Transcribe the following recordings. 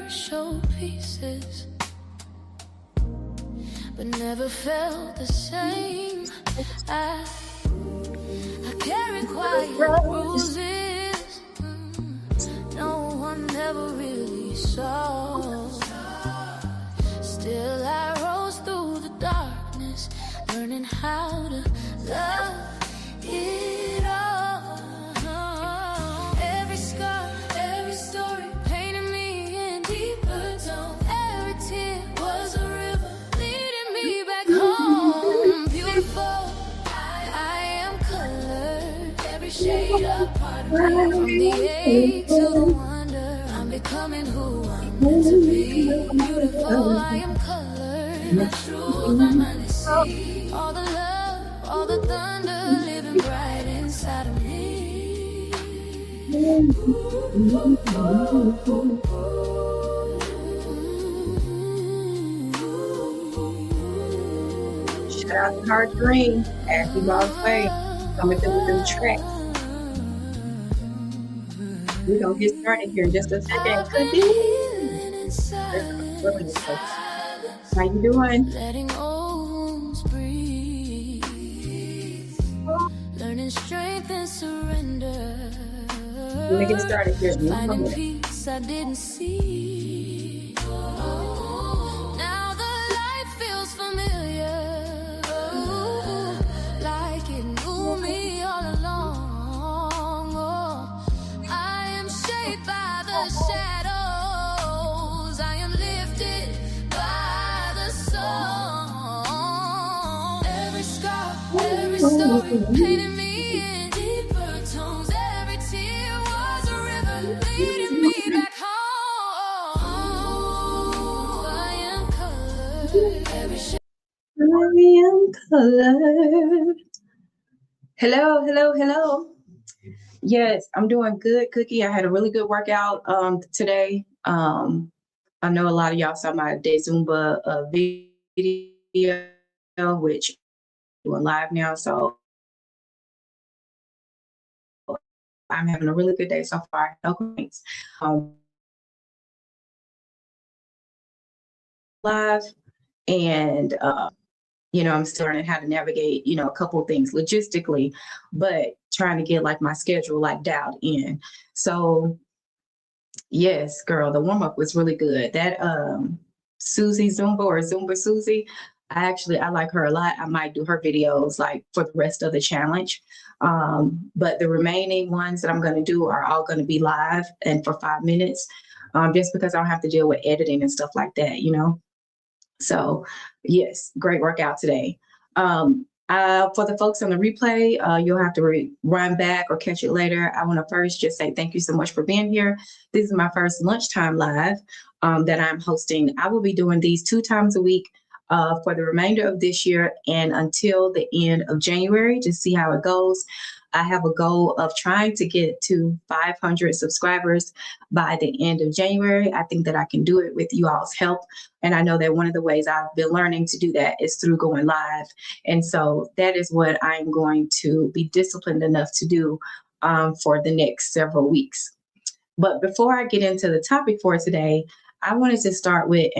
showpieces, but never felt the same. I carry quiet bruises, no one ever really saw. Still I rose through the darkness, learning how to love it all. Every scar, every story painted me in deeper tones. Every tear was a river leading me back home. Beautiful, I am colored. Every shade a part of me, from the ache to the wonder. I'm becoming who I'm meant to be. Beautiful, I am colored. The truth I'm under sea. All the love, all the thunder living bright inside of me. Shout out to Hard Green, Ashley Ball's Way, coming through with them tracks. We're going to get started here in just a second. How you doing? Letting old breathe, learning strength and surrender. Let me get started here. Finding peace I didn't see. Now the light feels familiar, like it knew me all along. Oh, I am shaped by the shadows. I am lifted by the song. Every scar, every story painted me in deeper tones. Every tear was a river leading me back home. I am colored. Every shade. I am colored. Hello, hello, hello. Yes, I'm doing good, Cookie. I had a really good workout today. I know a lot of y'all saw my day Zumba video, which I'm doing live now. So I'm having a really good day so far. No complaints. Live and I'm still learning how to navigate, a couple of things logistically, but trying to get like my schedule like dialed in. So yes, girl, the warm-up was really good. That Susie Zumba or Zumba Susie, I like her a lot. I might do her videos like for the rest of the challenge. But the remaining ones that I'm going to do are all going to be live and for 5 minutes, just because I don't have to deal with editing and stuff like that, So yes, great workout today. For the folks on the replay, you'll have to run back or catch it later. I want to first just say thank you so much for being here. This is my first lunchtime live that I'm hosting. I will be doing these 2 times a week for the remainder of this year and until the end of January to see how it goes. I have a goal of trying to get to 500 subscribers by the end of January. I think that I can do it with you all's help. And I know that one of the ways I've been learning to do that is through going live. And so that is what I'm going to be disciplined enough to do for the next several weeks. But before I get into the topic for today, I wanted to start with,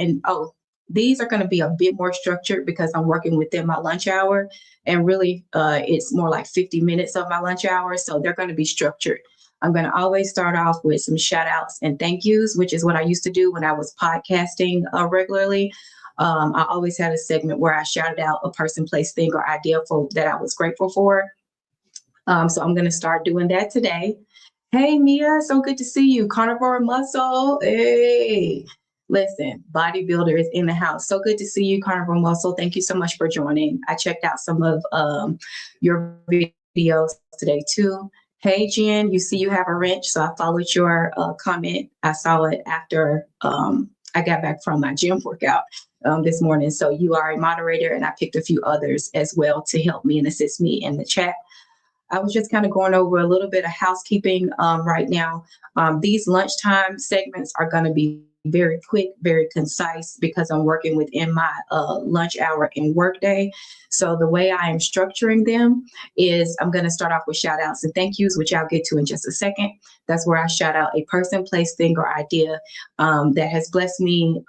these are going to be a bit more structured because I'm working within my lunch hour. And really, it's more like 50 minutes of my lunch hour. So they're going to be structured. I'm going to always start off with some shout outs and thank yous, which is what I used to do when I was podcasting regularly. I always had a segment where I shouted out a person, place, thing, or idea that I was grateful for. So I'm going to start doing that today. Hey, Mia, so good to see you. Carnivore Muscle. Hey. Listen, bodybuilder is in the house. So good to see you, Carnivore Muscle. Thank you so much for joining. I checked out some of your videos today too. Hey, Jen, you see you have a wrench. So I followed your comment. I saw it after I got back from my gym workout this morning. So you are a moderator and I picked a few others as well to help me and assist me in the chat. I was just kind of going over a little bit of housekeeping right now. These lunchtime segments are going to be very quick, very concise, because I'm working within my lunch hour and work day. So the way I am structuring them is I'm going to start off with shout outs and thank yous, which I'll get to in just a second. That's where I shout out a person, place, thing, or idea that has blessed me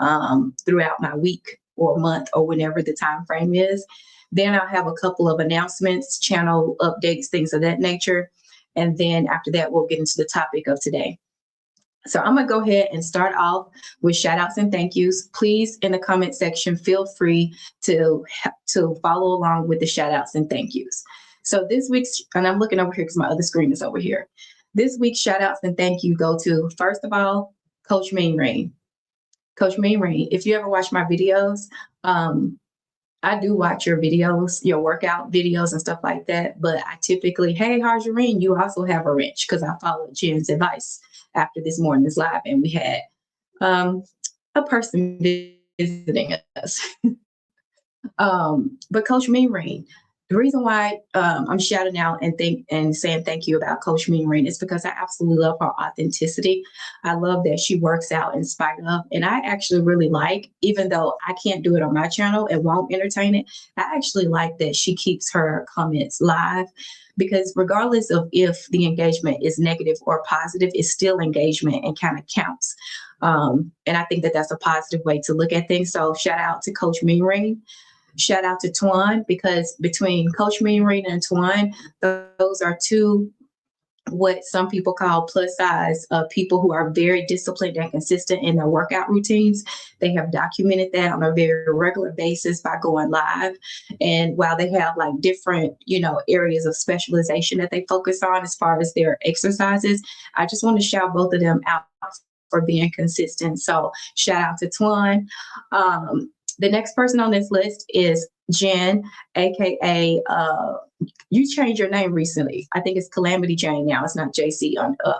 throughout my week or month or whenever the time frame is. Then I'll have a couple of announcements, channel updates, things of that nature. And then after that, we'll get into the topic of today. So I'm going to go ahead and start off with shout outs and thank yous. Please, in the comment section, feel free to follow along with the shout outs and thank yous. So this week's, and I'm looking over here because my other screen is over here. This week's shout outs and thank you go to, first of all, Coach Mean Rain. Coach Mean Rain, if you ever watch my videos, I do watch your videos, your workout videos and stuff like that. But I typically, hey, how's your ring? You also have a wrench, because I followed Jen's advice after this morning's live, and we had a person visiting us. But Coach Mean Rain, the reason why I'm shouting out and saying thank you about Coach Mean Rain is because I absolutely love her authenticity. I love that she works out in spite of, and I actually really like, even though I can't do it on my channel and won't entertain it, I actually like that she keeps her comments live, because regardless of if the engagement is negative or positive, it's still engagement and kind of counts. And I think that that's a positive way to look at things. So shout out to Coach Mean Rain. Shout out to Twan, because between Coach Mean Rain and Twan, those are two what some people call plus size people who are very disciplined and consistent in their workout routines. They have documented that on a very regular basis by going live. And while they have like different, areas of specialization that they focus on as far as their exercises, I just want to shout both of them out for being consistent. So shout out to Twan. The next person on this list is Jen, aka you changed your name recently. I think it's Calamity Jane now. It's not JC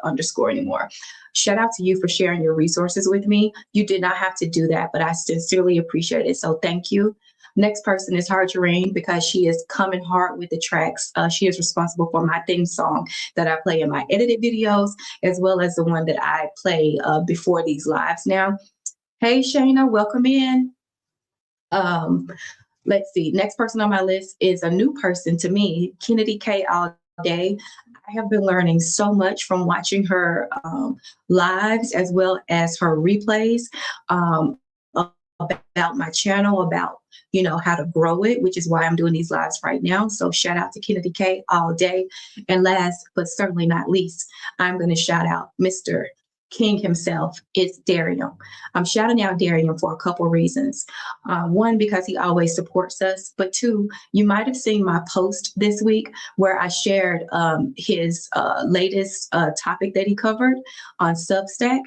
underscore anymore. Shout out to you for sharing your resources with me. You did not have to do that, but I sincerely appreciate it. So thank you. Next person is Harjareen, because she is coming hard with the tracks. She is responsible for my theme song that I play in my edited videos, as well as the one that I play before these lives now. Hey, Shayna, welcome in. Let's see. Next person on my list is a new person to me, Kennedy K all day. I have been learning so much from watching her lives as well as her replays about my channel, about how to grow it, which is why I'm doing these lives right now. So shout out to Kennedy K all day. And last but certainly not least, I'm going to shout out Mr. King himself, Its Dariam. I'm shouting out Dariam for a couple reasons. One, because he always supports us, but two, you might have seen my post this week where I shared his latest topic that he covered on Substack,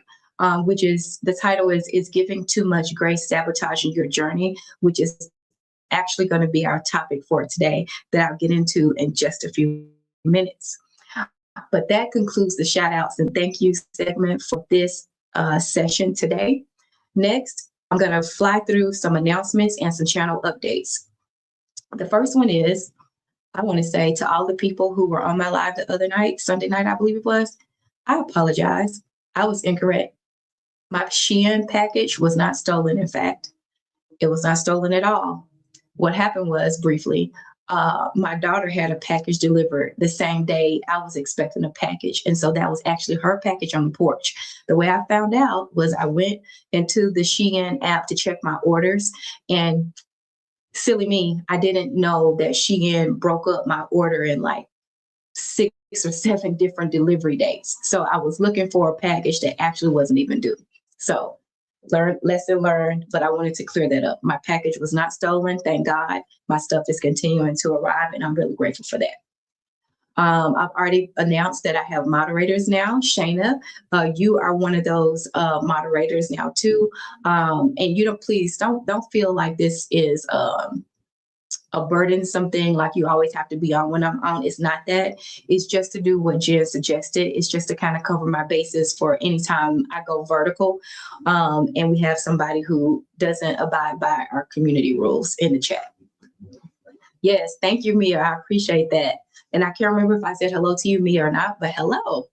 which is, the title is Giving Too Much Grace Sabotaging Your Journey, which is actually going to be our topic for today that I'll get into in just a few minutes. But that concludes the shout outs and thank you segment for this session today. Next, I'm going to fly through some announcements and some channel updates. The first one is, I want to say to all the people who were on my live the other night, Sunday night, I believe it was, I apologize. I was incorrect. My Shein package was not stolen. In fact, it was not stolen at all. What happened was, briefly, my daughter had a package delivered the same day I was expecting a package. And so that was actually her package on the porch. The way I found out was I went into the Shein app to check my orders, and silly me, I didn't know that Shein broke up my order in like 6 or 7 different delivery dates. So I was looking for a package that actually wasn't even due. So lesson learned, but I wanted to clear that up. My package was not stolen. Thank God. My stuff is continuing to arrive, and I'm really grateful for that. I've already announced that I have moderators now. Shayna, you are one of those moderators now too. And please don't feel like this is a burdensome thing, like you always have to be on when I'm on. It's not that. It's just to do what Jen suggested. It's just to kind of cover my bases for any time I go vertical. And we have somebody who doesn't abide by our community rules in the chat. Yes, thank you, Mia. I appreciate that. And I can't remember if I said hello to you, Mia, or not, but hello.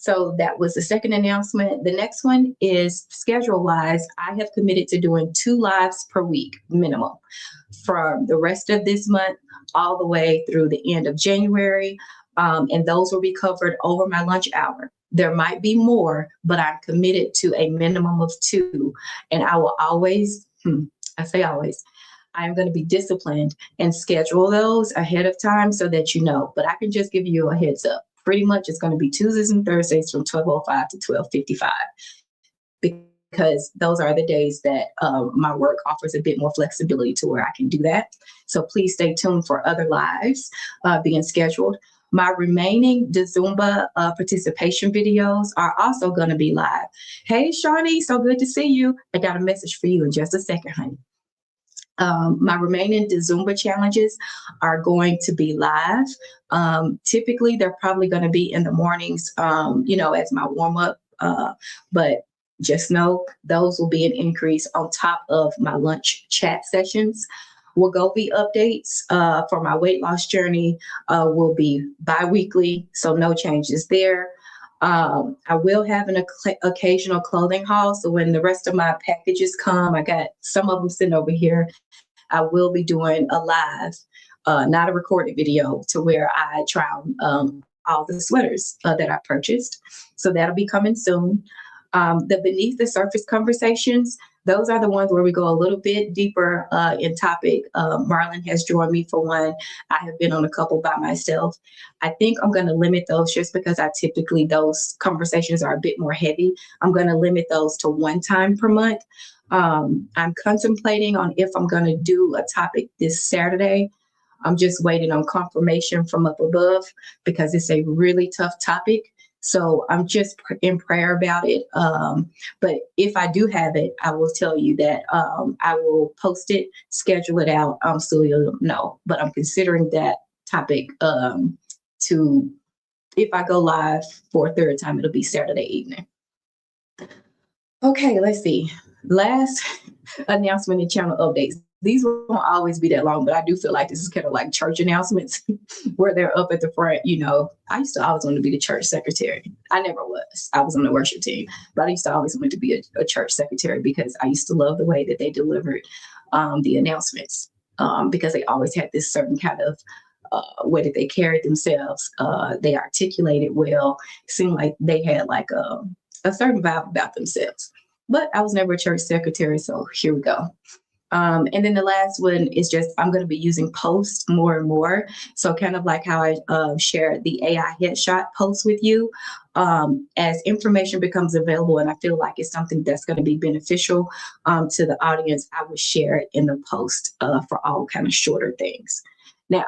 So that was the second announcement. The next one is schedule-wise. I have committed to doing 2 lives per week minimum from the rest of this month all the way through the end of January. And those will be covered over my lunch hour. There might be more, but I'm committed to a minimum of 2. And I will always, I say always, I'm going to be disciplined and schedule those ahead of time so that you know. But I can just give you a heads up. Pretty much it's going to be Tuesdays and Thursdays from 12:05 to 12:55 because those are the days that my work offers a bit more flexibility to where I can do that. So please stay tuned for other lives being scheduled. My remaining Zumba participation videos are also going to be live. Hey, Shawnee, so good to see you. I got a message for you in just a second, honey. My remaining Zumba challenges are going to be live. Typically, they're probably going to be in the mornings, as my warm up. But just know those will be an increase on top of my lunch chat sessions. Wegovy updates for my weight loss journey will be bi-weekly, so no changes there. I will have an occasional clothing haul. So when the rest of my packages come, I got some of them sitting over here. I will be doing a live, not a recorded video, to where I try on all the sweaters that I purchased. So that'll be coming soon. The beneath the surface conversations, those are the ones where we go a little bit deeper in topic. Marlon has joined me for one. I have been on a couple by myself. I think I'm going to limit those just because those conversations are a bit more heavy. I'm going to limit those to 1 time per month. I'm contemplating on if I'm going to do a topic this Saturday. I'm just waiting on confirmation from up above because it's a really tough topic. So I'm just in prayer about it. But if I do have it, I will tell you that I will post it, schedule it out, so you'll know. But I'm considering that topic if I go live for a third time, it'll be Saturday evening. Okay, let's see. Last announcement and channel updates. These won't always be that long, but I do feel like this is kind of like church announcements where they're up at the front. I used to always want to be the church secretary. I never was. I was on the worship team, but I used to always want to be a church secretary because I used to love the way that they delivered the announcements because they always had this certain kind of way that they carried themselves. They articulated well. It seemed like they had like a certain vibe about themselves. But I was never a church secretary, so here we go. And then the last one is just I'm going to be using posts more and more. So kind of like how I shared the AI headshot posts with you. As information becomes available and I feel like it's something that's going to be beneficial to the audience, I will share it in the post for all kind of shorter things. Now,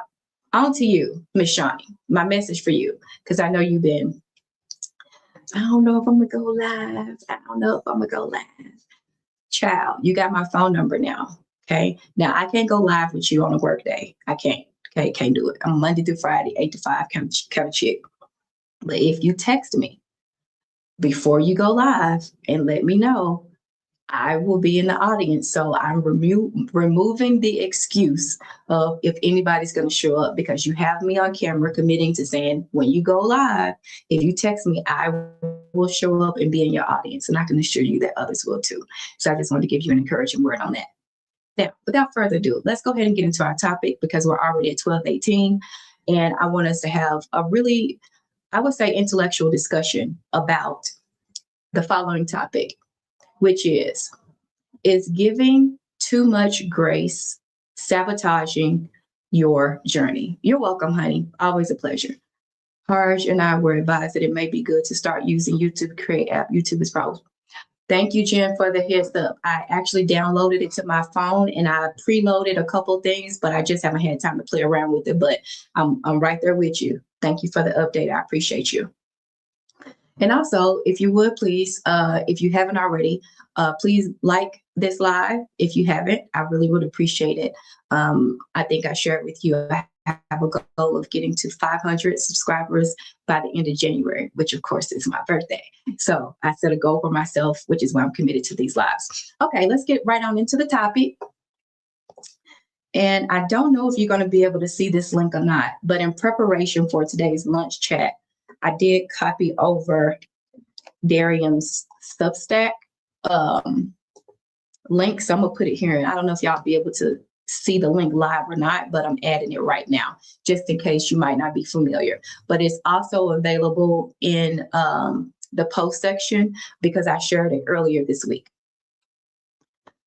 on to you, Ms. Shawnee. My message for you, because I know you've been, I don't know if I'm going to go live. I don't know if I'm going to go live. Child, you got my phone number now. Okay. Now I can't go live with you on a work day. I can't. Okay. Can't do it. I'm Monday through Friday, 8 to 5 kind of chick. But if you text me before you go live and let me know, I will be in the audience. So I'm removing the excuse of if anybody's going to show up because you have me on camera committing to saying when you go live, if you text me, I will show up and be in your audience. And I can assure you that others will too. So I just wanted to give you an encouraging word on that. Now, without further ado, let's go ahead and get into our topic because we're already at 12:18. And I want us to have a really, I would say, intellectual discussion about the following topic, which is giving too much grace sabotaging your journey? You're welcome, honey. Always a pleasure. Harj and I were advised that it may be good to start using YouTube to create app. YouTube is probably. Thank you, Jen, for the heads up. I actually downloaded it to my phone and I preloaded a couple things, but I just haven't had time to play around with it. But I'm right there with you. Thank you for the update. I appreciate you. And also, if you would please, if you haven't already, please like this live. If you haven't, I really would appreciate it. I think I shared with you, I have a goal of getting to 500 subscribers by the end of January, which of course is my birthday. So I set a goal for myself, which is why I'm committed to these lives. Okay, let's get right on into the topic. And I don't know if you're going to be able to see this link or not, but in preparation for today's lunch chat, I did copy over Dariam's Substack link, so I'm gonna put it here, and I don't know if y'all be able to see the link live or not, but I'm adding it right now just in case you might not be familiar. But it's also available in the post section because I shared it earlier this week.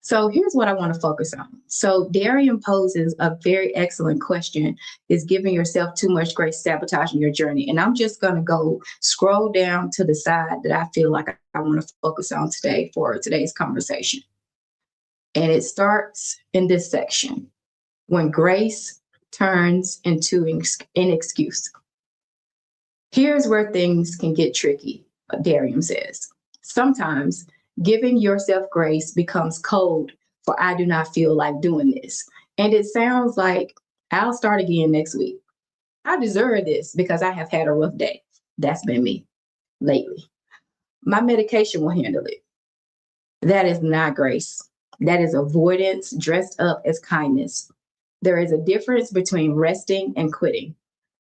So here's what I want to focus on. So Dariam poses a very excellent question: is giving yourself too much grace sabotaging your journey? And I'm just going to go scroll down to the side that I feel like I want to focus on today for today's conversation. And it starts in this section: when grace turns into an excuse. Here's where things can get tricky, Dariam says. Sometimes giving yourself grace becomes code for "I do not feel like doing this." And it sounds like "I'll start again next week." I deserve this because I have had a rough day. That's been me lately. My medication will handle it. That is not grace. That is avoidance dressed up as kindness. There is a difference between resting and quitting.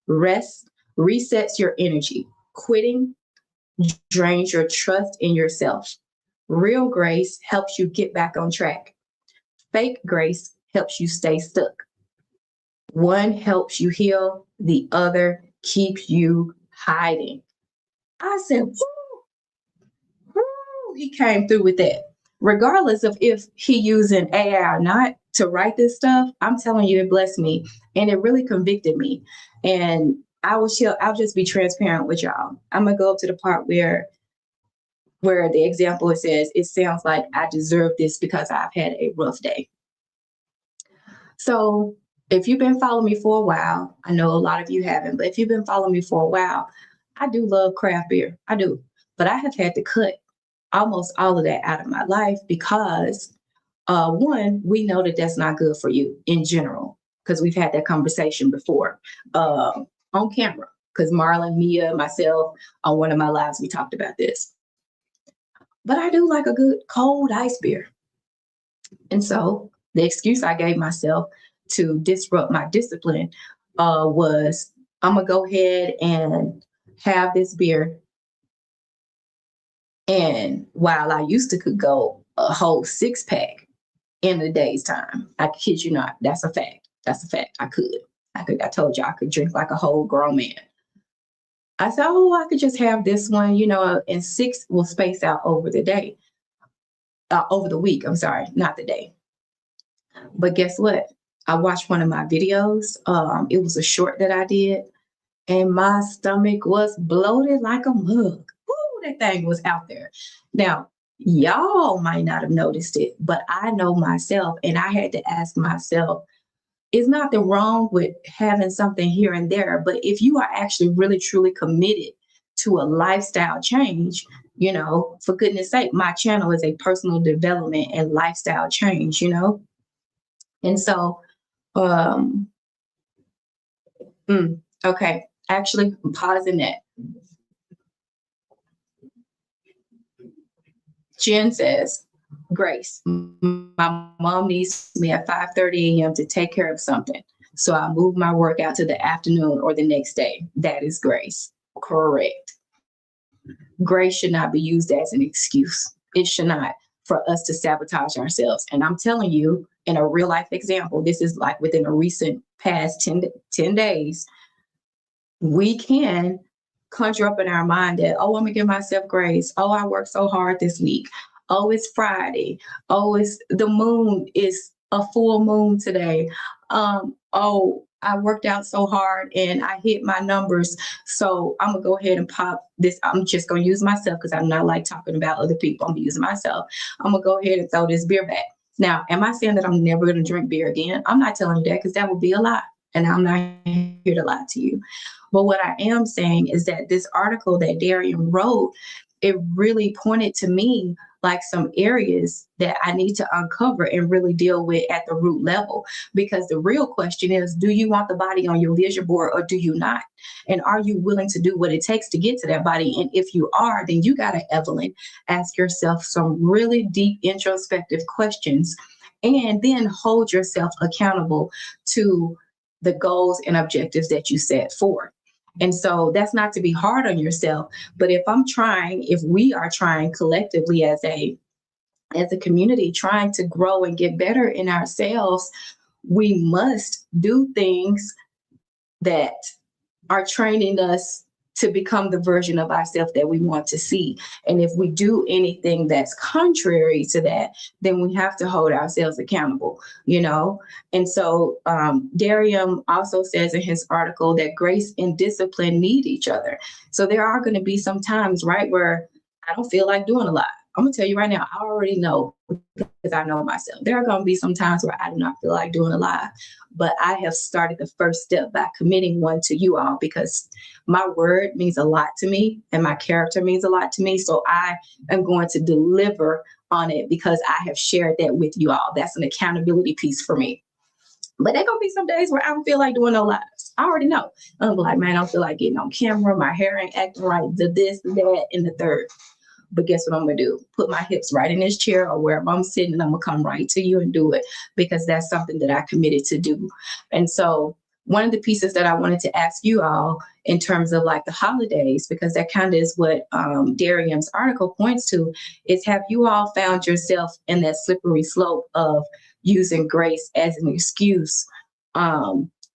Rest resets your energy. Quitting drains your trust in yourself. Real grace helps you get back on track. Fake grace helps you stay stuck. One helps you heal, the other keeps you hiding. I said, whoo, whoo, he came through with that. Regardless of if he using AI or not to write this stuff, I'm telling you, it blessed me and it really convicted me. And I'll just be transparent with y'all. I'm gonna go up to the part where the example it says, "It sounds like I deserve this because I've had a rough day." So if you've been following me for a while, I know a lot of you haven't, but if you've been following me for a while, I do love craft beer. I do. But I have had to cut almost all of that out of my life because one, we know that that's not good for you in general, because we've had that conversation before on camera, because Marlon, Mia, myself, on one of my lives, we talked about this. But I do like a good cold ice beer. And so the excuse I gave myself to disrupt my discipline was, I'm going to go ahead and have this beer. And while I used to could go a whole 6-pack in a day's time, I kid you not, that's a fact. That's a fact. I told you I could drink like a whole grown man. I said, oh, I could just have this one, and 6 will space out over the day, over the week. I'm sorry, not the day. But guess what? I watched one of my videos. It was a short that I did, and my stomach was bloated like a mug. Woo, that thing was out there. Now, y'all might not have noticed it, but I know myself, and I had to ask myself, is nothing wrong with having something here and there, but if you are actually really truly committed to a lifestyle change, for goodness sake, my channel is a personal development and lifestyle change, And so, okay, actually, I'm pausing that. Jen says, Grace, my mom needs me at 5:30 a.m. to take care of something. So I move my workout to the afternoon or the next day. That is grace. Correct. Grace should not be used as an excuse. It should not, for us to sabotage ourselves. And I'm telling you, in a real life example, this is like within a recent past 10 days, we can conjure up in our mind that, oh, I'm gonna give myself grace. Oh, I worked so hard this week. Oh, it's Friday. Oh, it's the moon is a full moon today. Oh, I worked out so hard and I hit my numbers. So I'm gonna go ahead and pop this. I'm just gonna use myself because I'm not like talking about other people. I'm using myself. I'm gonna go ahead and throw this beer back. Now, am I saying that I'm never gonna drink beer again? I'm not telling you that, because that would be a lie. And I'm not here to lie to you. But what I am saying is that this article that Dariam wrote, it really pointed to me like some areas that I need to uncover and really deal with at the root level. Because the real question is, do you want the body on your vision board or do you not? And are you willing to do what it takes to get to that body? And if you are, then you got to, Evelyn, ask yourself some really deep introspective questions and then hold yourself accountable to the goals and objectives that you set forth. And so that's not to be hard on yourself. But if we are trying collectively as a community, trying to grow and get better in ourselves, we must do things that are training us to become the version of ourselves that we want to see. And if we do anything that's contrary to that, then we have to hold ourselves accountable, you know? And so Dariam also says in his article that grace and discipline need each other. So there are going to be some times, right, where I don't feel like doing a lot. I'm gonna tell you right now, I already know because I know myself. There are gonna be some times where I do not feel like doing a lot, but I have started the first step by committing one to you all because my word means a lot to me and my character means a lot to me. So I am going to deliver on it because I have shared that with you all. That's an accountability piece for me. But there gonna be some days where I don't feel like doing no lives. I already know. I'm like, man, I don't feel like getting on camera. My hair ain't acting right. The this, the that, and the third. But guess what I'm gonna do? Put my hips right in this chair or wherever I'm sitting, and I'm gonna come right to you and do it because that's something that I committed to do. And so one of the pieces that I wanted to ask you all in terms of like the holidays, because that kind of is what Darian's article points to, is have you all found yourself in that slippery slope of using grace as an excuse?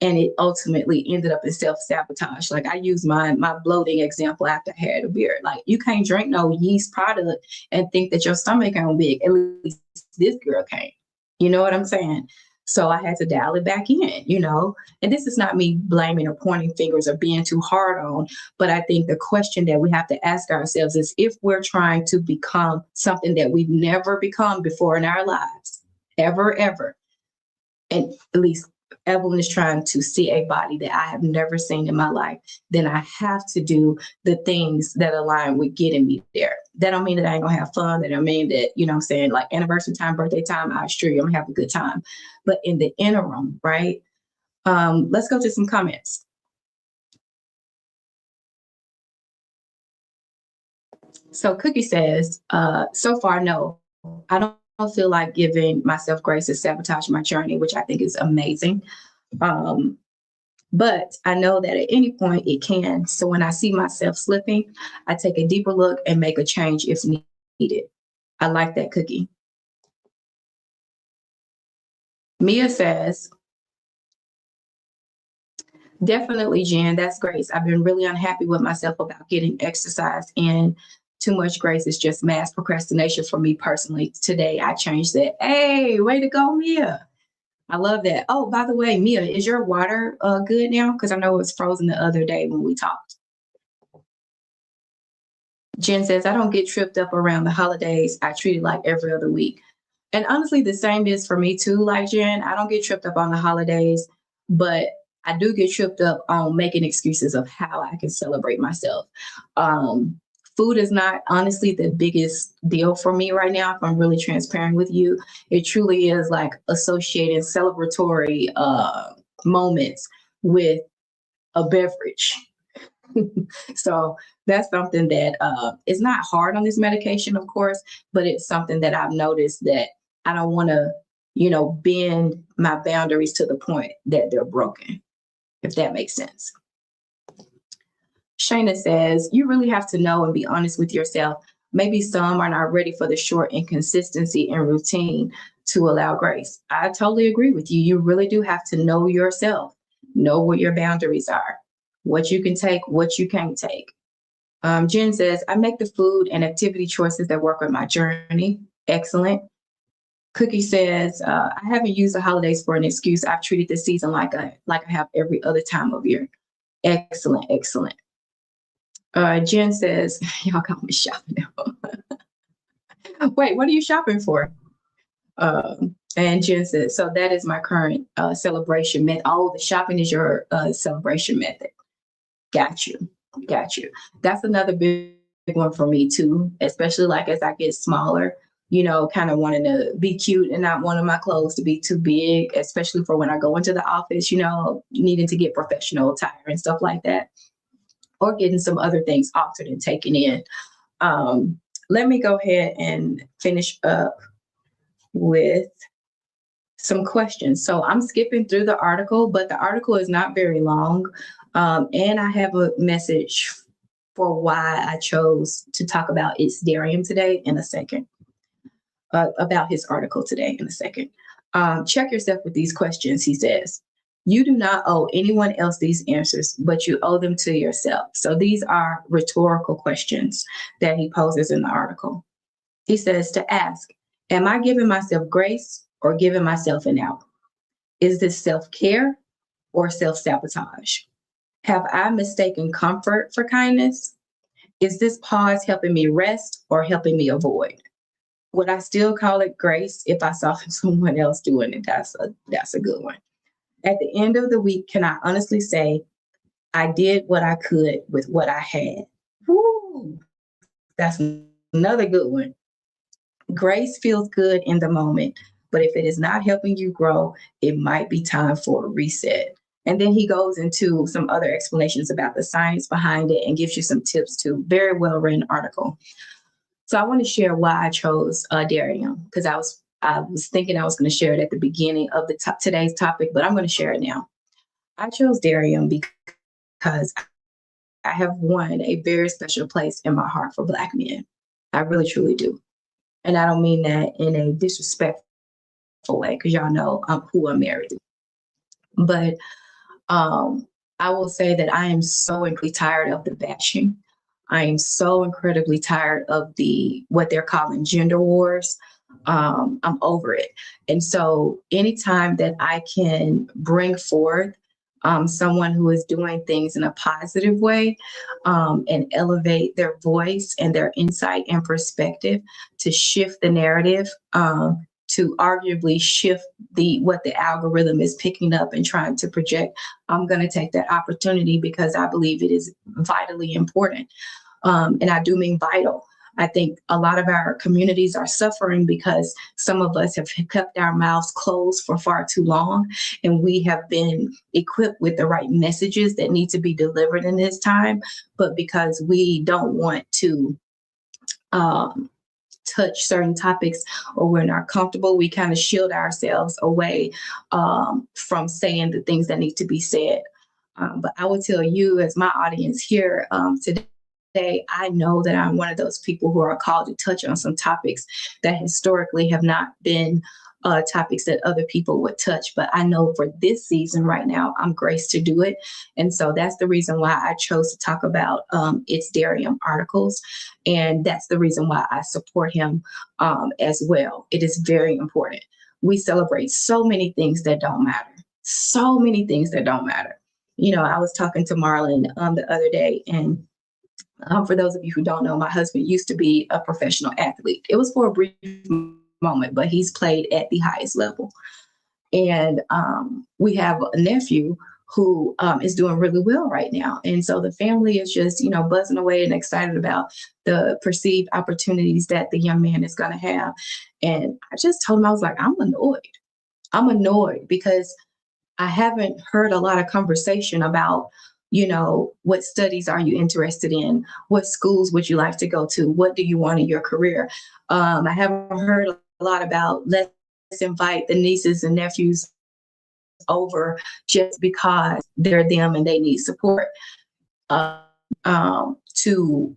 And it ultimately ended up in self-sabotage. Like I use my bloating example after I had a beer. Like you can't drink no yeast product and think that your stomach ain't big. At least this girl can't. You know what I'm saying? So I had to dial it back in, you know. And this is not me blaming or pointing fingers or being too hard on, but I think the question that we have to ask ourselves is if we're trying to become something that we've never become before in our lives, ever, and at least Evelyn is trying to see a body that I have never seen in my life, then I have to do the things that align with getting me there. That don't mean that I ain't gonna have fun. That don't mean that, you know what I'm saying, like anniversary time, birthday time, I assure you I'm gonna have a good time. But in the interim, right? Let's go to some comments. So Cookie says, so far, no, I don't feel like giving myself grace to sabotage my journey, which I think is amazing. But I know that at any point it can. So when I see myself slipping, I take a deeper look and make a change if needed. I like that, Cookie. Mia says, definitely, Jen, that's grace. I've been really unhappy with myself about getting exercise in. Too much grace is just mass procrastination for me personally. Today, I changed that. Hey, way to go, Mia. I love that. Oh, by the way, Mia, is your water good now? Because I know it was frozen the other day when we talked. Jen says, I don't get tripped up around the holidays. I treat it like every other week. And honestly, the same is for me too, like Jen. I don't get tripped up on the holidays, but I do get tripped up on making excuses of how I can celebrate myself. Food is not honestly the biggest deal for me right now, if I'm really transparent with you. It truly is like associating celebratory moments with a beverage. So that's something that is not hard on this medication, of course, but it's something that I've noticed that I don't want to, you know, bend my boundaries to the point that they're broken, if that makes sense. Shayna says, you really have to know and be honest with yourself. Maybe some are not ready for the short inconsistency and routine to allow grace. I totally agree with you. You really do have to know yourself, know what your boundaries are, what you can take, what you can't take. Jen says, I make the food and activity choices that work with my journey. Excellent. Cookie says, I haven't used the holidays for an excuse. I've treated this season like I have every other time of year. Excellent, excellent. Jen says, y'all got me shopping now. Wait, what are you shopping for? And Jen says, so that is my current celebration method. Oh, the shopping is your celebration method. Got you. That's another big one for me too, especially like as I get smaller, you know, kind of wanting to be cute and not wanting my clothes to be too big, especially for when I go into the office, you know, needing to get professional attire and stuff like that, or getting some other things altered and taken in. Let me go ahead and finish up with some questions. So I'm skipping through the article, but the article is not very long. And I have a message for why I chose to talk about Its Dariam today in a second, about his article today in a second. Check yourself with these questions, he says. You do not owe anyone else these answers, but you owe them to yourself. So these are rhetorical questions that he poses in the article. He says to ask, am I giving myself grace or giving myself an out? Is this self-care or self-sabotage? Have I mistaken comfort for kindness? Is this pause helping me rest or helping me avoid? Would I still call it grace if I saw someone else doing it? That's a good one. At the end of the week, can I honestly say I did what I could with what I had? Woo, that's another good one. Grace feels good in the moment, but if it is not helping you grow, it might be time for a reset. And then he goes into some other explanations about the science behind it and gives you some tips too. Very well written article. So I want to share why I chose Dariam, because I was thinking I was going to share it at the beginning of the today's topic, but I'm going to share it now. I chose Dariam because I have a very special place in my heart for Black men. I really truly do. And I don't mean that in a disrespectful way, because y'all know who I'm married to. But I will say that I am so incredibly tired of the bashing. I am so incredibly tired of what they're calling gender wars. I'm over it. And so anytime that I can bring forth someone who is doing things in a positive way and elevate their voice and their insight and perspective to shift the narrative, to arguably shift what the algorithm is picking up and trying to project, I'm going to take that opportunity because I believe it is vitally important. And I do mean vital. I think a lot of our communities are suffering because some of us have kept our mouths closed for far too long, and we have been equipped with the right messages that need to be delivered in this time. But because we don't want to touch certain topics or we're not comfortable, we kind of shield ourselves away from saying the things that need to be said. But I will tell you, as my audience here today, I know that I'm one of those people who are called to touch on some topics that historically have not been topics that other people would touch. But I know for this season right now, I'm graced to do it. And so that's the reason why I chose to talk about Its Dariam articles. And that's the reason why I support him as well. It is very important. We celebrate so many things that don't matter. So many things that don't matter. You know, I was talking to Marlon the other day, and for those of you who don't know, my husband used to be a professional athlete. It was for a brief moment, but he's played at the highest level. And we have a nephew who is doing really well right now. And so the family is just, buzzing away and excited about the perceived opportunities that the young man is going to have. And I just told him, I was like, I'm annoyed. I'm annoyed because I haven't heard a lot of conversation about, what studies are you interested in? What schools would you like to go to? What do you want in your career? I haven't heard a lot about let's invite the nieces and nephews over just because they're them and they need support, to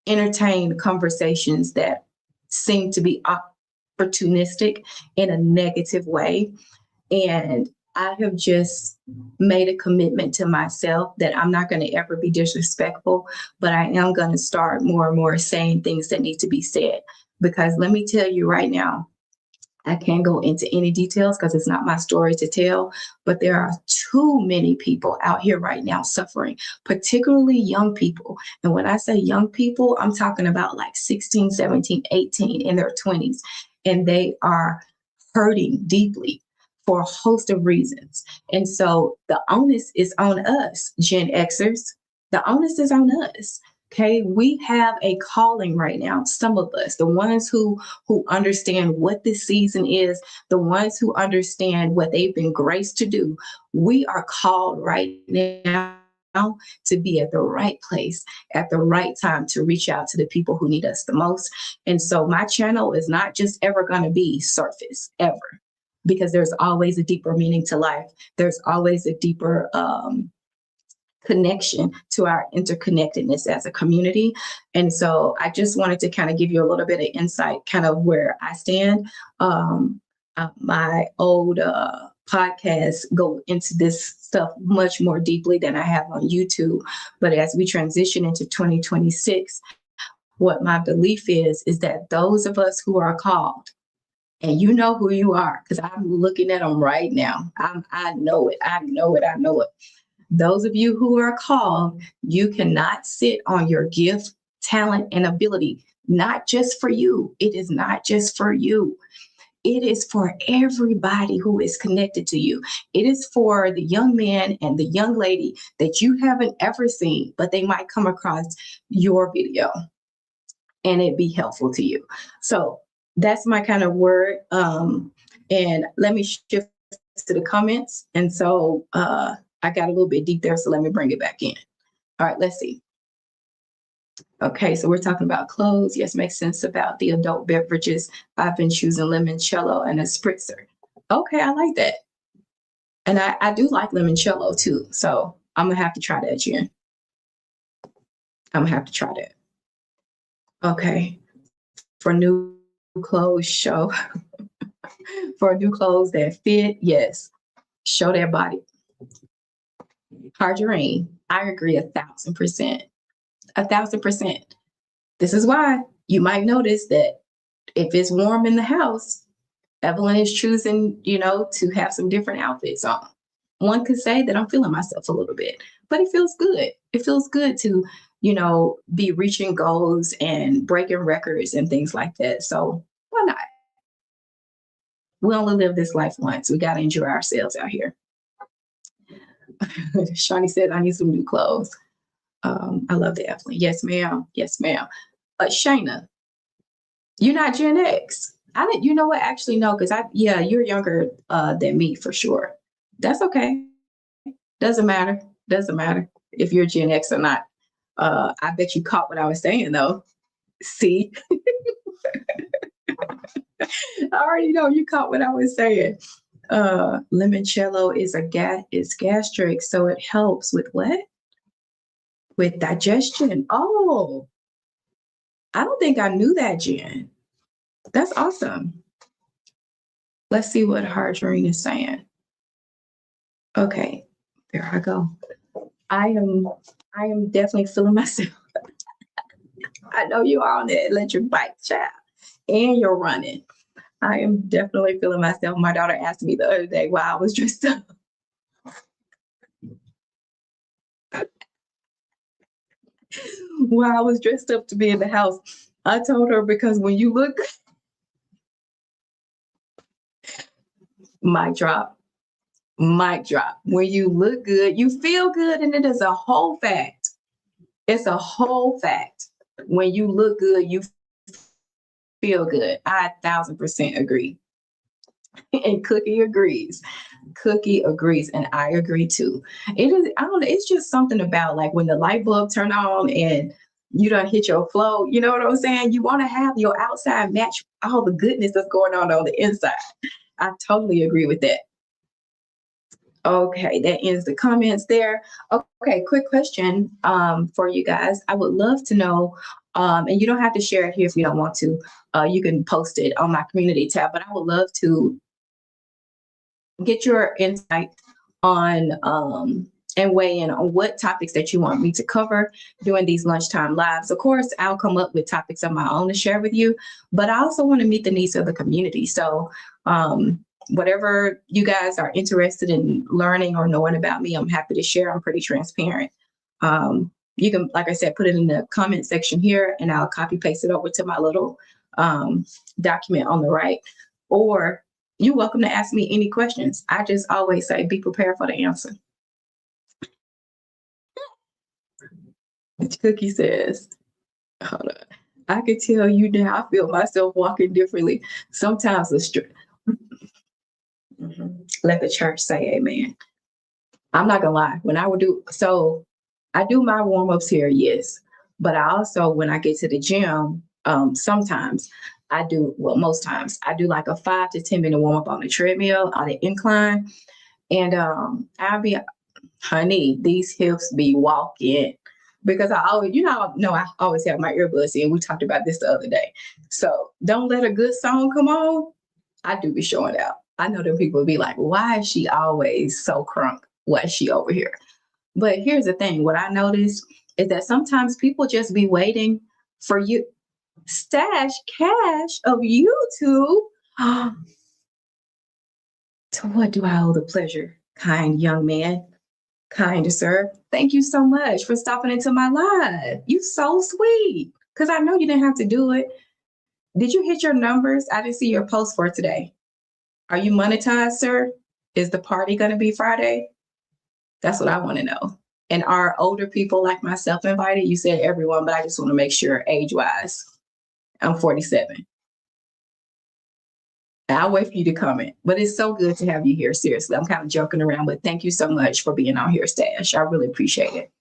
entertain conversations that seem to be opportunistic in a negative way. And I have just made a commitment to myself that I'm not going to ever be disrespectful, but I am going to start more and more saying things that need to be said. Because let me tell you right now, I can't go into any details because it's not my story to tell, but there are too many people out here right now suffering, particularly young people. And when I say young people, I'm talking about like 16, 17, 18 in their 20s, and they are hurting deeply for a host of reasons. And so the onus is on us, Gen Xers. The onus is on us. Okay, we have a calling right now. Some of us, the ones who understand what this season is, the ones who understand what they've been graced to do, we are called right now to be at the right place at the right time to reach out to the people who need us the most. And so my channel is not just ever going to be surface, ever, because there's always a deeper meaning to life. There's always a deeper connection to our interconnectedness as a community. And so I just wanted to kind of give you a little bit of insight, kind of where I stand. My old podcasts go into this stuff much more deeply than I have on YouTube. But as we transition into 2026, what my belief is that those of us who are called, and you know who you are, because I'm looking at them right now. I know it. I know it. I know it. Those of you who are called, you cannot sit on your gift, talent, and ability. Not just for you. It is not just for you. It is for everybody who is connected to you. It is for the young man and the young lady that you haven't ever seen, but they might come across your video and it be helpful to you. So that's my kind of word. And let me shift to the comments. And so I got a little bit deep there, so let me bring it back in. All right, let's see. Okay, so we're talking about clothes. Yes, makes sense about the adult beverages. I've been choosing limoncello and a spritzer. Okay, I like that. And I do like limoncello too. So I'm gonna have to try that, Jen. I'm gonna have to try that. Okay, for new clothes, show. For new clothes that fit, yes, show their body. Harjarine, I agree 1,000%. 1,000%. This is why you might notice that if it's warm in the house, Evelyn is choosing, to have some different outfits on. One could say that I'm feeling myself a little bit, but it feels good. It feels good to, be reaching goals and breaking records and things like that. So why not? We only live this life once. We got to enjoy ourselves out here. Shawnee said, I need some new clothes. I love the Evelyn. Yes, ma'am. Yes, ma'am. Shayna, you're not Gen X. I didn't, you know what? Actually, no, because you're younger than me for sure. That's okay. Doesn't matter. Doesn't matter if you're Gen X or not. I bet you caught what I was saying though. See? I already know you caught what I was saying. Limoncello is gastric, so it helps with what? With digestion. Oh, I don't think I knew that, Jen. That's awesome. Let's see what Harjarine is saying. Okay, there I go. I am definitely feeling myself. I know you are on the electric bike, child, and you're running. I am definitely feeling myself. My daughter asked me the other day why I was dressed up. Why I was dressed up to be in the house. I told her because when you look, mic drop, mic drop. When you look good, you feel good, and it is a whole fact. It's a whole fact. When you look good, you feel good. I 1,000% agree. And Cookie agrees. Cookie agrees, and I agree too. It is, I don't know, it's just something about like when the light bulb turn on and you don't hit your flow, you know what I'm saying? You want to have your outside match all the goodness that's going on the inside. I totally agree with that. Okay, that ends the comments there. Okay, quick question for you guys. I would love to know, and you don't have to share it here if you don't want to. You can post it on my community tab, but I would love to get your insight on and weigh in on what topics that you want me to cover during these lunchtime lives. Of course, I'll come up with topics of my own to share with you, but I also want to meet the needs of the community. So whatever you guys are interested in learning or knowing about me, I'm happy to share. I'm pretty transparent. You can, like I said, put it in the comment section here and I'll copy paste it over to my little document on the right. Or you're welcome to ask me any questions. I just always say, be prepared for the answer. Cookie says, hold on. I can tell you now, I feel myself walking differently. Sometimes let the church say amen. I'm not gonna lie. When I would I do my warm-ups here, yes. But I also, when I get to the gym, sometimes most times I do like a 5 to 10 minute warm-up on the treadmill, on the incline. And I'll be honey, these hips be walking. Because I always, I always have my earbuds in. We talked about this the other day. So don't let a good song come on. I do be showing out. I know them people be like, why is she always so crunk? Why is she over here? But here's the thing. What I noticed is that sometimes people just be waiting for you. Stash Cash of YouTube. To what do I owe the pleasure, kind young man? Kind sir, thank you so much for stopping into my live. You so sweet. Because I know you didn't have to do it. Did you hit your numbers? I didn't see your post for today. Are you monetized, sir? Is the party going to be Friday? That's what I want to know. And are older people like myself invited? You said everyone, but I just want to make sure age-wise. I'm 47. I'll wait for you to comment. But it's so good to have you here. Seriously, I'm kind of joking around, but thank you so much for being on here, Stash. I really appreciate it.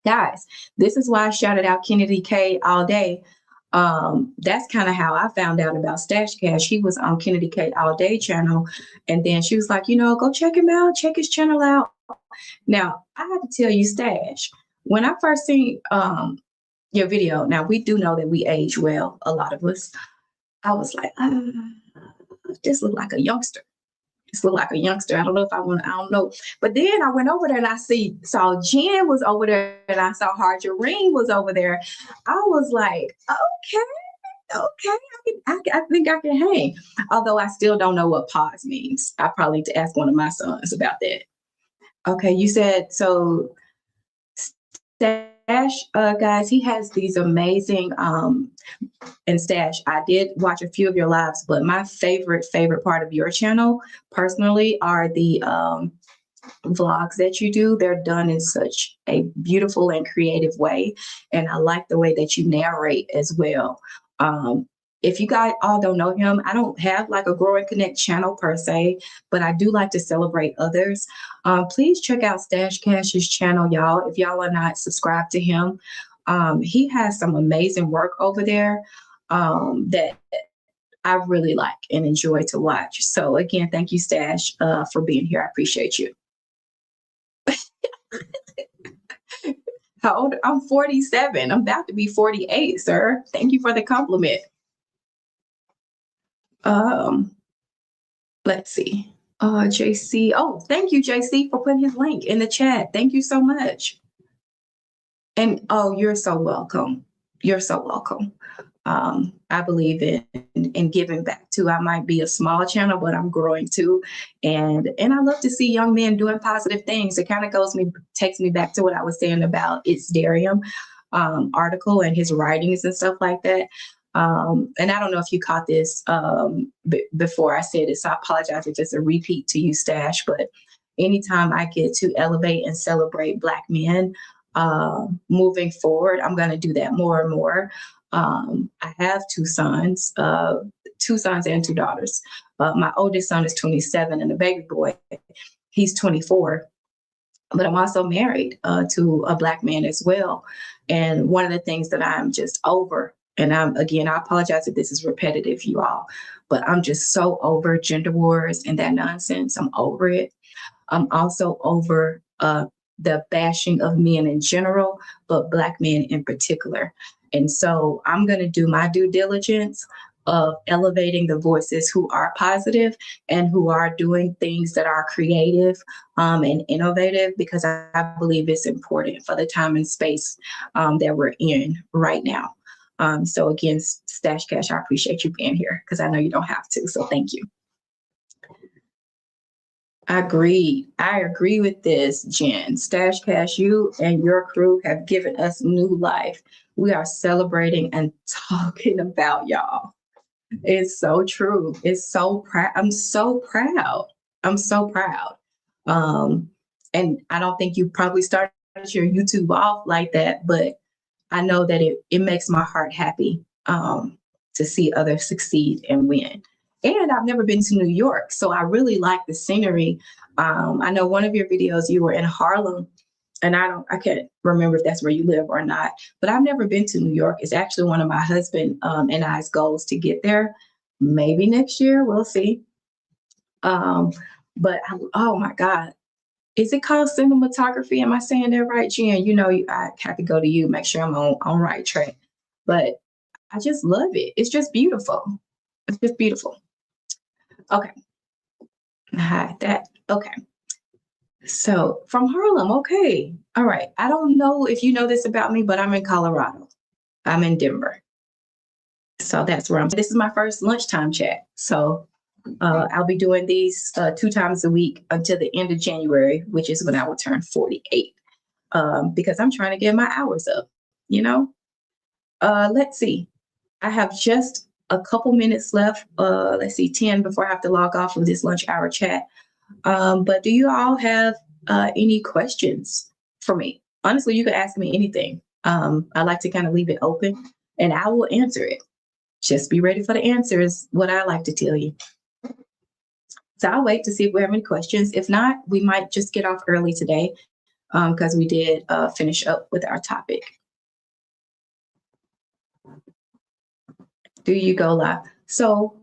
Guys, this is why I shouted out Kennedy K all day. That's kind of how I found out about Stash Cash. He was on Kennedy K All Day channel. And then she was like, go check him out, check his channel out. Now, I have to tell you, Stash, when I first seen your video, now we do know that we age well, a lot of us. I was like, this look like a youngster. This look like a youngster. I don't know if I don't know. But then I went over there and I saw Jen was over there and I saw Harjareen was over there. I was like, okay, I think I can hang. Although I still don't know what pause means. I probably need to ask one of my sons about that. Okay, you said so. Stash, guys, he has these amazing and Stash, I did watch a few of your lives, but my favorite part of your channel personally are the vlogs that you do. They're done in such a beautiful and creative way. And I like the way that you narrate as well. If you guys all don't know him, I don't have like a Grow and Connect channel per se, but I do like to celebrate others. Please check out Stash Cash's channel, y'all. If y'all are not subscribed to him, he has some amazing work over there that I really like and enjoy to watch. So again, thank you, Stash, for being here. I appreciate you. How old? I'm 47. I'm about to be 48, sir. Thank you for the compliment. Let's see. JC. Oh, thank you, JC, for putting his link in the chat. Thank you so much. And you're so welcome. You're so welcome. I believe in giving back too. I might be a small channel, but I'm growing too. And I love to see young men doing positive things. It kind of takes me back to what I was saying about Its Dariam article and his writings and stuff like that. And I don't know if you caught this before I said it, so I apologize if it's a repeat to you, Stash, but anytime I get to elevate and celebrate Black men moving forward, I'm going to do that more and more. I have two sons and two daughters. My oldest son is 27 and the baby boy, he's 24. But I'm also married to a Black man as well. And one of the things that I'm just over, and I apologize if this is repetitive, you all, but I'm just so over gender wars and that nonsense. I'm over it. I'm also over the bashing of men in general, but Black men in particular. And so I'm going to do my due diligence of elevating the voices who are positive and who are doing things that are creative and innovative, because I believe it's important for the time and space that we're in right now. So again, Stash Cash, I appreciate you being here because I know you don't have to. So thank you. I agree with this, Jen. Stash Cash, you and your crew have given us new life. We are celebrating and talking about y'all. It's so true. It's so proud. I'm so proud. I'm so proud. And I don't think you probably started your YouTube off like that, but I know that it makes my heart happy to see others succeed and win. And I've never been to New York, so I really like the scenery. I know one of your videos, you were in Harlem, and I can't remember if that's where you live or not, but I've never been to New York. It's actually one of my husband and I's goals to get there. Maybe next year, we'll see. But oh my God, is it called cinematography? Am I saying that right, Jen? You know, I have to go to you, make sure I'm on right track. But I just love it. It's just beautiful. It's just beautiful. Okay. Hide that. Okay. So from Harlem. Okay. All right. I don't know if you know this about me, but I'm in Colorado. I'm in Denver. So that's where I'm. This is my first lunchtime chat. So I'll be doing these 2 times a week until the end of January, which is when I will turn 48. Because I'm trying to get my hours up, you know? Let's see. I have just a couple minutes left. Let's see, 10 before I have to log off of this lunch hour chat. But do you all have any questions for me? Honestly, you can ask me anything. I like to kind of leave it open and I will answer it. Just be ready for the answers, what I like to tell you. So I'll wait to see if we have any questions. If not, we might just get off early today because we did finish up with our topic. Do you go live? So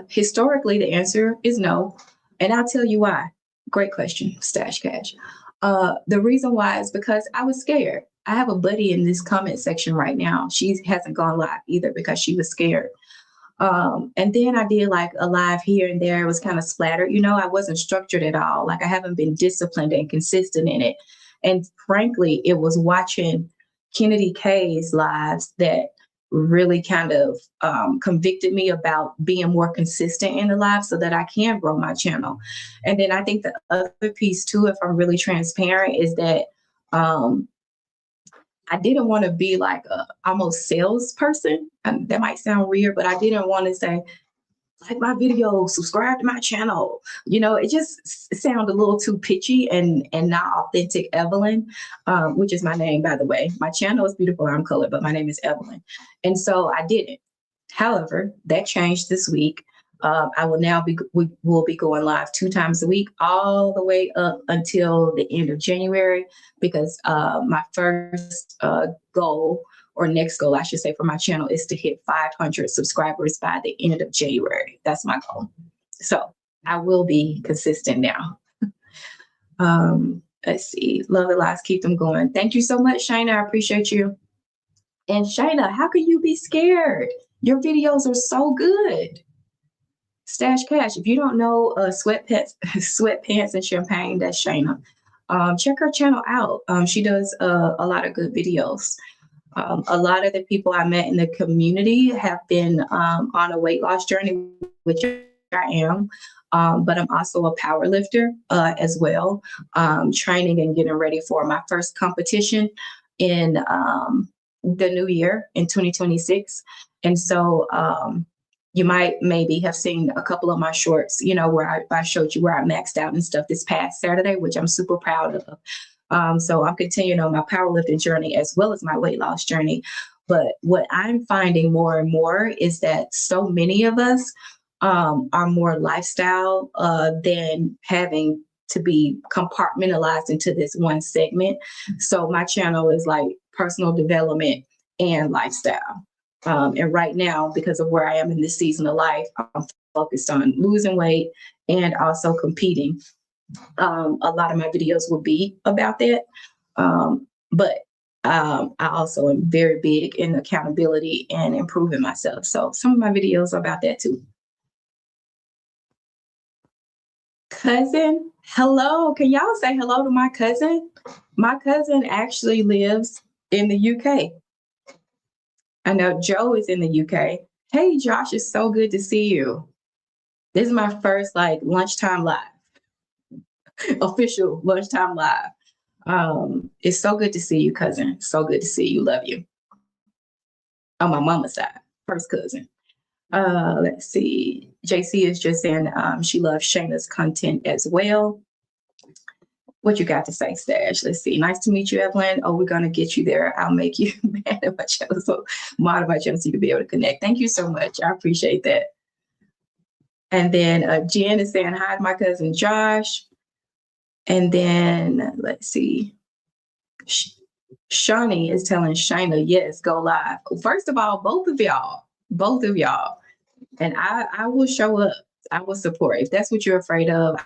historically, the answer is no. And I'll tell you why. Great question, Stash Cash. The reason why is because I was scared. I have a buddy in this comment section right now. She hasn't gone live either because she was scared. And then I did like a live here and there. It was kind of splattered. You know, I wasn't structured at all. Like I haven't been disciplined and consistent in it. And frankly, it was watching Kennedy K's lives that really kind of convicted me about being more consistent in the live so that I can grow my channel. And then I think the other piece too, if I'm really transparent, is that I didn't want to be like a almost salesperson. That might sound weird, but I didn't want to say, like my video, subscribe to my channel. You know, it just sounded a little too pitchy and not authentic Evelyn, which is my name, by the way. My channel is Beautiful I'm Colored, but my name is Evelyn. And so I didn't. However, that changed this week. We will be going live 2 times a week, all the way up until the end of January, because my first goal, or next goal, I should say, for my channel is to hit 500 subscribers by the end of January. That's my goal. So I will be consistent now. Let's see. Love and lies, keep them going. Thank you so much, Shayna. I appreciate you. And Shayna, how can you be scared? Your videos are so good. Stash Cash. If you don't know sweatpants and champagne, that's Shayna. Check her channel out. She does a lot of good videos. A lot of the people I met in the community have been on a weight loss journey, which I am. But I'm also a power lifter as well, training and getting ready for my first competition in the new year in 2026. And so you might maybe have seen a couple of my shorts, you know, where I showed you where I maxed out and stuff this past Saturday, which I'm super proud of. So I'm continuing on my powerlifting journey as well as my weight loss journey. But what I'm finding more and more is that so many of us are more lifestyle than having to be compartmentalized into this one segment. So my channel is like personal development and lifestyle. And right now, because of where I am in this season of life, I'm focused on losing weight and also competing. A lot of my videos will be about that. But I also am very big in accountability and improving myself. So some of my videos are about that too. Cousin, hello. Can y'all say hello to my cousin? My cousin actually lives in the UK. I know Joe is in the UK. Hey, Josh, it's so good to see you. This is my first like lunchtime live, official lunchtime live. It's so good to see you, cousin. So good to see you. Love you. On my mama's side, first cousin. Let's see. JC is just saying she loves Shayna's content as well. What you got to say, Stash? Let's see. Nice to meet you, Evelyn. Oh, we're going to get you there. I'll make you mad at my channel. So mod my channel so you can be able to connect. Thank you so much. I appreciate that. And then Jen is saying hi to my cousin Josh. And then let's see. Shawnee is telling Shayna, yes, go live. First of all, both of y'all. And I will show up. I will support. If that's what you're afraid of,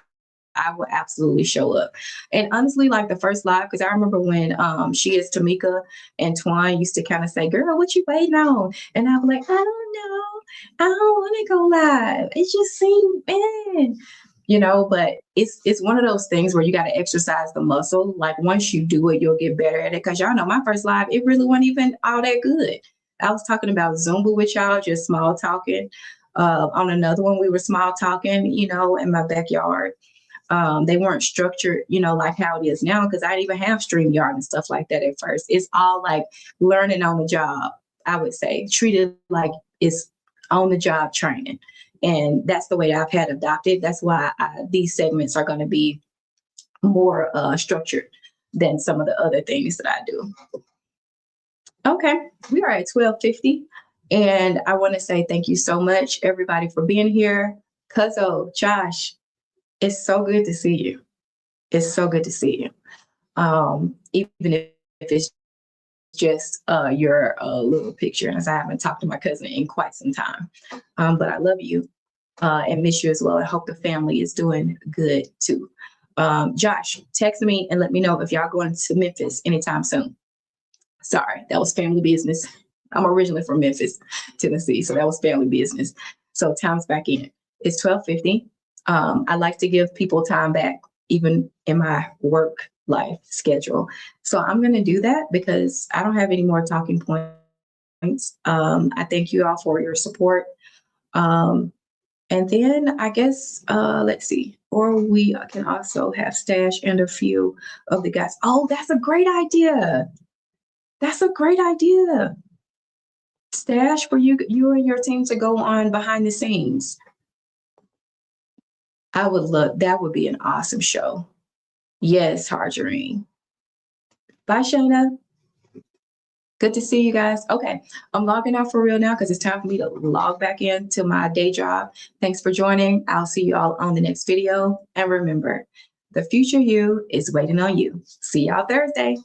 I will absolutely show up. And honestly, like the first live, because I remember when she is Tamika and Twan used to kind of say, girl, what you waiting on? And I was like, I don't know. I don't want to go live. It just seemed bad. But it's one of those things where you got to exercise the muscle. Like once you do it, you'll get better at it. Because y'all know my first live, it really wasn't even all that good. I was talking about Zumba with y'all, just small talking. On another one, we were small talking, in my backyard. They weren't structured, like how it is now, because I didn't even have StreamYard and stuff like that at first. It's all like learning on the job, I would say, treated like it's on the job training. And that's the way I've had adopted. That's why these segments are going to be more structured than some of the other things that I do. Okay, we are at 12:50. And I want to say thank you so much, everybody, for being here. Cuzzo, Josh, it's so good to see you. It's so good to see you. Even if it's just your little picture, as I haven't talked to my cousin in quite some time. But I love you and miss you as well. I hope the family is doing good too. Josh, text me and let me know if y'all going to Memphis anytime soon. Sorry, that was family business. I'm originally from Memphis, Tennessee, so that was family business. So time's back in. It's 12:50. I like to give people time back, even in my work life schedule. So I'm going to do that because I don't have any more talking points. I thank you all for your support. And then I guess, let's see, or we can also have Stash and a few of the guys. Oh, that's a great idea. That's a great idea. Stash for you and your team to go on behind the scenes. I would love, that would be an awesome show. Yes, Harjarine. Bye, Shayna. Good to see you guys. Okay, I'm logging out for real now because it's time for me to log back into my day job. Thanks for joining. I'll see you all on the next video. And remember, the future you is waiting on you. See y'all Thursday.